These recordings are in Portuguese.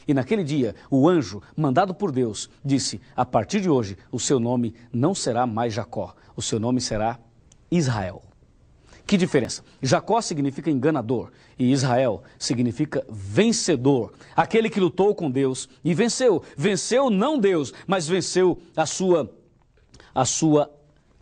E naquele dia, o anjo, mandado por Deus, disse: a partir de hoje, o seu nome não será mais Jacó, o seu nome será Israel. Que diferença? Jacó significa enganador e Israel significa vencedor. Aquele que lutou com Deus e venceu. Venceu não Deus, mas venceu a sua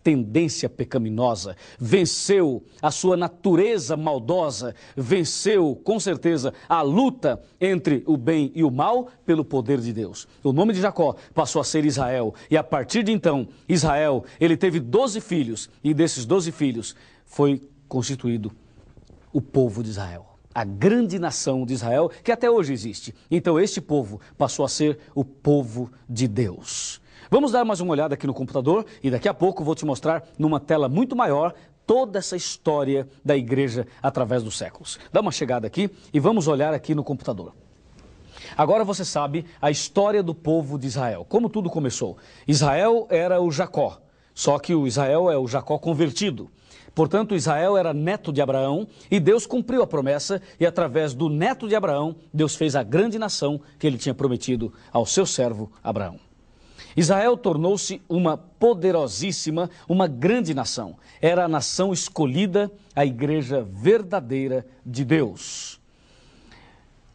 tendência pecaminosa, venceu a sua natureza maldosa, venceu, com certeza, a luta entre o bem e o mal pelo poder de Deus. O nome de Jacó passou a ser Israel, e a partir de então, Israel, ele teve 12 filhos, e desses 12 filhos foi constituído o povo de Israel, a grande nação de Israel, que até hoje existe. Então este povo passou a ser o povo de Deus. Vamos dar mais uma olhada aqui no computador e daqui a pouco eu vou te mostrar numa tela muito maior toda essa história da igreja através dos séculos. Dá uma chegada aqui e vamos olhar aqui no computador. Agora você sabe a história do povo de Israel, como tudo começou. Israel era o Jacó, só que o Israel é o Jacó convertido. Portanto, Israel era neto de Abraão e Deus cumpriu a promessa e através do neto de Abraão, Deus fez a grande nação que ele tinha prometido ao seu servo Abraão. Israel tornou-se uma poderosíssima, uma grande nação. Era a nação escolhida, a igreja verdadeira de Deus.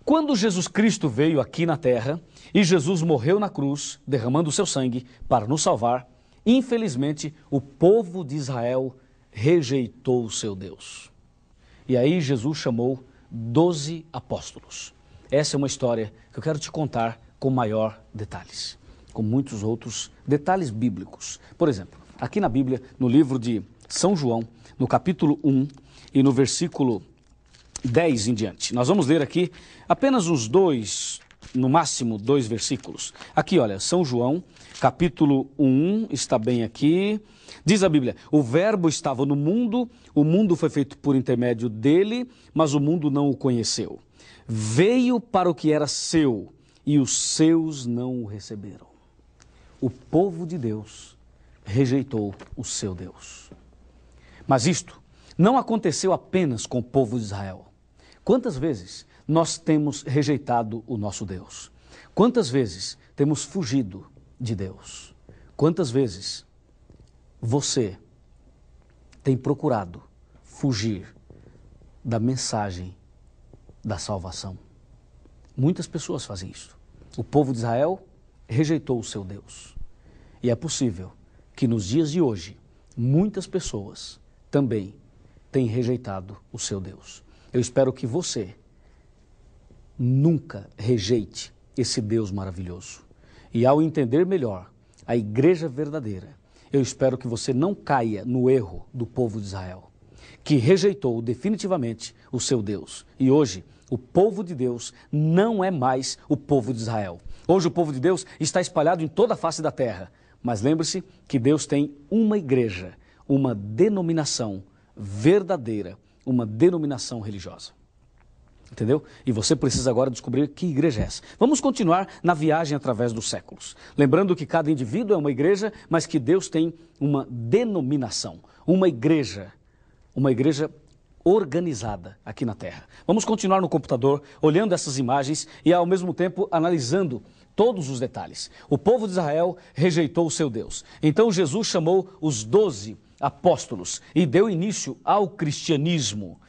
Quando Jesus Cristo veio aqui na terra e Jesus morreu na cruz, derramando o seu sangue para nos salvar, infelizmente o povo de Israel rejeitou o seu Deus. E aí Jesus chamou 12 apóstolos. Essa é uma história que eu quero te contar com maior detalhes, com muitos outros detalhes bíblicos. Por exemplo, aqui na Bíblia, no livro de São João, no capítulo 1 e no versículo 10 em diante. Nós vamos ler aqui apenas uns dois, no máximo 2 versículos. Aqui, olha, São João, capítulo 1, está bem aqui. Diz a Bíblia: o verbo estava no mundo, o mundo foi feito por intermédio dele, mas o mundo não o conheceu. Veio para o que era seu, e os seus não o receberam. O povo de Deus rejeitou o seu Deus. Mas isto não aconteceu apenas com o povo de Israel. Quantas vezes nós temos rejeitado o nosso Deus? Quantas vezes temos fugido de Deus? Quantas vezes você tem procurado fugir da mensagem da salvação? Muitas pessoas fazem isso. O povo de Israel rejeitou o seu Deus. E é possível que nos dias de hoje, muitas pessoas também têm rejeitado o seu Deus. Eu espero que você nunca rejeite esse Deus maravilhoso. E ao entender melhor a igreja verdadeira, eu espero que você não caia no erro do povo de Israel, que rejeitou definitivamente o seu Deus. E hoje, o povo de Deus não é mais o povo de Israel. Hoje o povo de Deus está espalhado em toda a face da terra. Mas lembre-se que Deus tem uma igreja, uma denominação verdadeira, uma denominação religiosa. Entendeu? E você precisa agora descobrir que igreja é essa. Vamos continuar na viagem através dos séculos. Lembrando que cada indivíduo é uma igreja, mas que Deus tem uma denominação, uma igreja organizada aqui na terra. Vamos continuar no computador, olhando essas imagens e ao mesmo tempo analisando todos os detalhes. O povo de Israel rejeitou o seu Deus. Então Jesus chamou os 12 apóstolos e deu início ao cristianismo.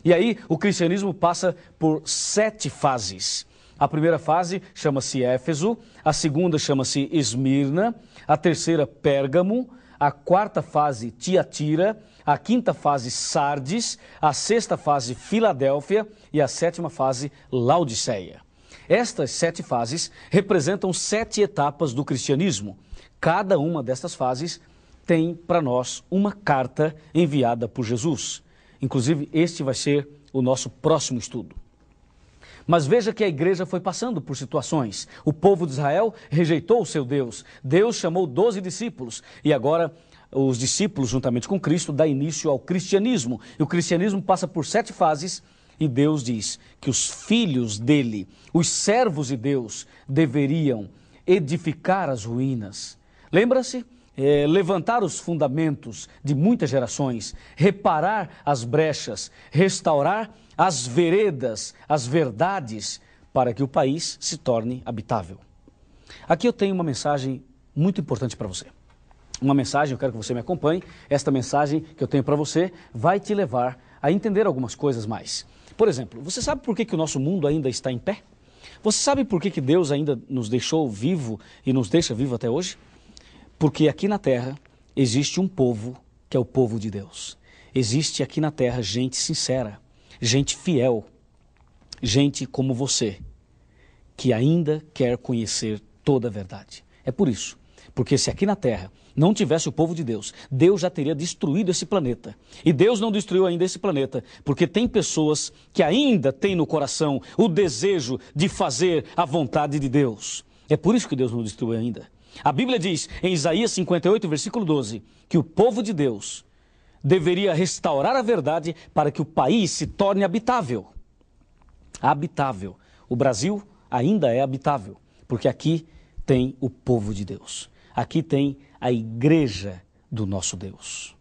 E aí o cristianismo passa por 7 fases. A primeira fase chama-se Éfeso, a segunda chama-se Esmirna, a terceira Pérgamo, a quarta fase Tiatira, a quinta fase Sardes, a sexta fase Filadélfia e a sétima fase Laodiceia. Estas 7 fases representam 7 etapas do cristianismo. Cada uma dessas fases tem para nós uma carta enviada por Jesus. Inclusive, este vai ser o nosso próximo estudo. Mas veja que a igreja foi passando por situações. O povo de Israel rejeitou o seu Deus. Deus chamou 12 discípulos e agora os discípulos, juntamente com Cristo, dá início ao cristianismo. E o cristianismo passa por 7 fases e Deus diz que os filhos dele, os servos de Deus, deveriam edificar as ruínas. Lembra-se? Levantar os fundamentos de muitas gerações, reparar as brechas, restaurar as veredas, as verdades, para que o país se torne habitável. Aqui eu tenho uma mensagem muito importante para você. Uma mensagem, eu quero que você me acompanhe. Esta mensagem que eu tenho para você vai te levar a entender algumas coisas mais. Por exemplo, você sabe por que o nosso mundo ainda está em pé? Você sabe por que Deus ainda nos deixou vivo e nos deixa vivo até hoje? Porque aqui na terra existe um povo que é o povo de Deus. Existe aqui na terra gente sincera, gente fiel, gente como você, que ainda quer conhecer toda a verdade. É por isso, porque se aqui na terra não tivesse o povo de Deus, Deus já teria destruído esse planeta. E Deus não destruiu ainda esse planeta, porque tem pessoas que ainda têm no coração o desejo de fazer a vontade de Deus. É por isso que Deus não destruiu ainda. A Bíblia diz, em Isaías 58, versículo 12, que o povo de Deus deveria restaurar a verdade para que o país se torne habitável. Habitável. O Brasil ainda é habitável, porque aqui tem o povo de Deus. Aqui tem a igreja do nosso Deus.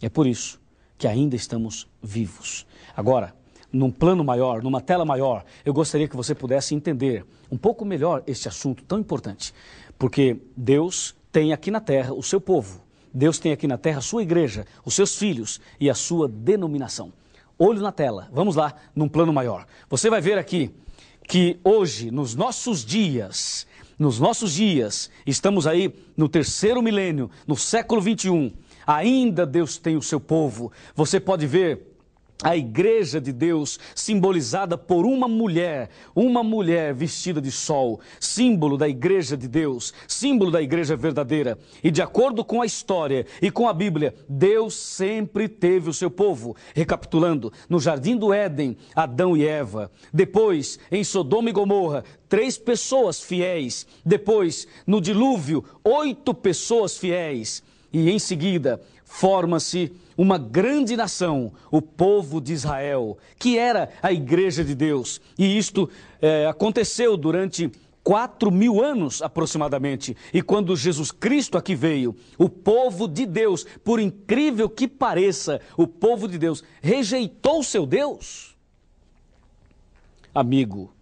É por isso que ainda estamos vivos. Agora, num plano maior, numa tela maior, eu gostaria que você pudesse entender um pouco melhor este assunto tão importante. Porque Deus tem aqui na terra o seu povo. Deus tem aqui na terra a sua igreja, os seus filhos e a sua denominação. Olho na tela, vamos lá, num plano maior. Você vai ver aqui que hoje, nos nossos dias, estamos aí no terceiro milênio, no século 21, ainda Deus tem o seu povo. Você pode ver a igreja de Deus simbolizada por uma mulher vestida de sol, símbolo da igreja de Deus, símbolo da igreja verdadeira. E de acordo com a história e com a Bíblia, Deus sempre teve o seu povo. Recapitulando, no Jardim do Éden, Adão e Eva. Depois, em Sodoma e Gomorra, 3 pessoas fiéis. Depois, no dilúvio, 8 pessoas fiéis. E em seguida, forma-se uma grande nação, o povo de Israel, que era a igreja de Deus. E isto aconteceu durante 4.000 anos aproximadamente. E quando Jesus Cristo aqui veio, o povo de Deus, por incrível que pareça, o povo de Deus rejeitou o seu Deus. Amigo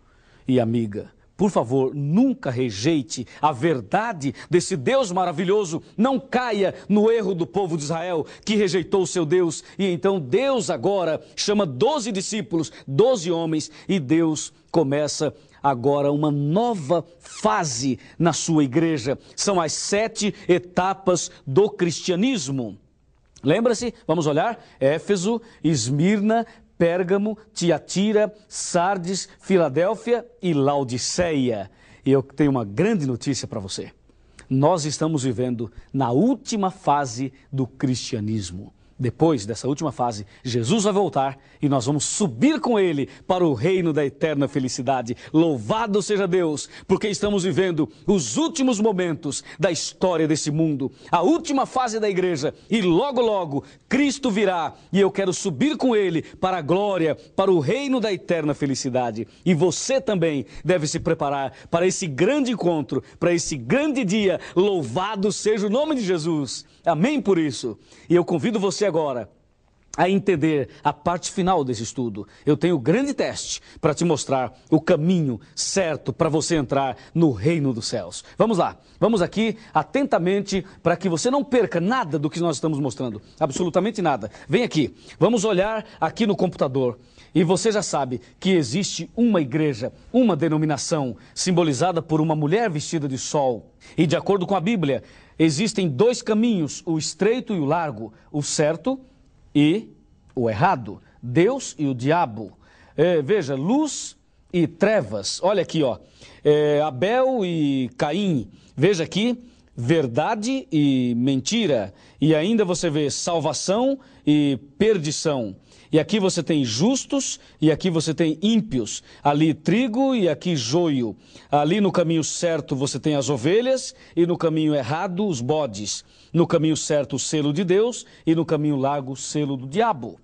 e amiga, por favor, nunca rejeite a verdade desse Deus maravilhoso. Não caia no erro do povo de Israel que rejeitou o seu Deus. E então Deus agora chama 12 discípulos, 12 homens, e Deus começa agora uma nova fase na sua igreja. São as 7 etapas do cristianismo. Lembra-se? Vamos olhar? Éfeso, Esmirna, Pérgamo, Tiatira, Sardes, Filadélfia e Laodiceia. E eu tenho uma grande notícia para você. Nós estamos vivendo na última fase do cristianismo. Depois dessa última fase, Jesus vai voltar e nós vamos subir com Ele para o reino da eterna felicidade. Louvado seja Deus, porque estamos vivendo os últimos momentos da história desse mundo, a última fase da igreja, e logo, logo, Cristo virá e eu quero subir com Ele para a glória, para o reino da eterna felicidade. E você também deve se preparar para esse grande encontro, para esse grande dia. Louvado seja o nome de Jesus. Amém por isso. E eu convido você agora a entender a parte final desse estudo. Eu tenho um grande teste para te mostrar o caminho certo para você entrar no reino dos céus. Vamos lá, vamos aqui atentamente para que você não perca nada do que nós estamos mostrando, absolutamente nada. Vem aqui, vamos olhar aqui no computador. E você já sabe que existe uma igreja, uma denominação simbolizada por uma mulher vestida de sol. E de acordo com a Bíblia, existem 2 caminhos, o estreito e o largo, o certo e o errado, Deus e o diabo. Veja, luz e trevas, olha aqui, ó, Abel e Caim, veja aqui, verdade e mentira, e ainda você vê salvação e perdição. E aqui você tem justos e aqui você tem ímpios. Ali trigo e aqui joio. Ali no caminho certo você tem as ovelhas e no caminho errado os bodes. No caminho certo o selo de Deus e no caminho largo o selo do diabo.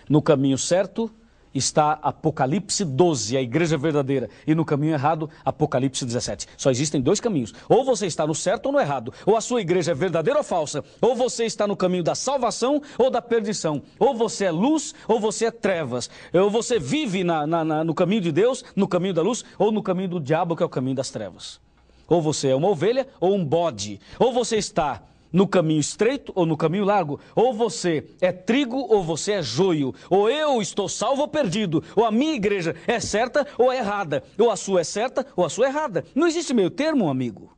No caminho certo está Apocalipse 12, a igreja verdadeira, e no caminho errado, Apocalipse 17. Só existem dois caminhos. Ou você está no certo ou no errado. Ou a sua igreja é verdadeira ou falsa. Ou você está no caminho da salvação ou da perdição. Ou você é luz ou você é trevas. Ou você vive no caminho de Deus, no caminho da luz, ou no caminho do diabo, que é o caminho das trevas. Ou você é uma ovelha ou um bode. Ou você está no caminho estreito ou no caminho largo. Ou você é trigo ou você é joio. Ou eu estou salvo ou perdido. Ou a minha igreja é certa ou é errada. Ou a sua é certa ou a sua é errada. Não existe meio termo, amigo.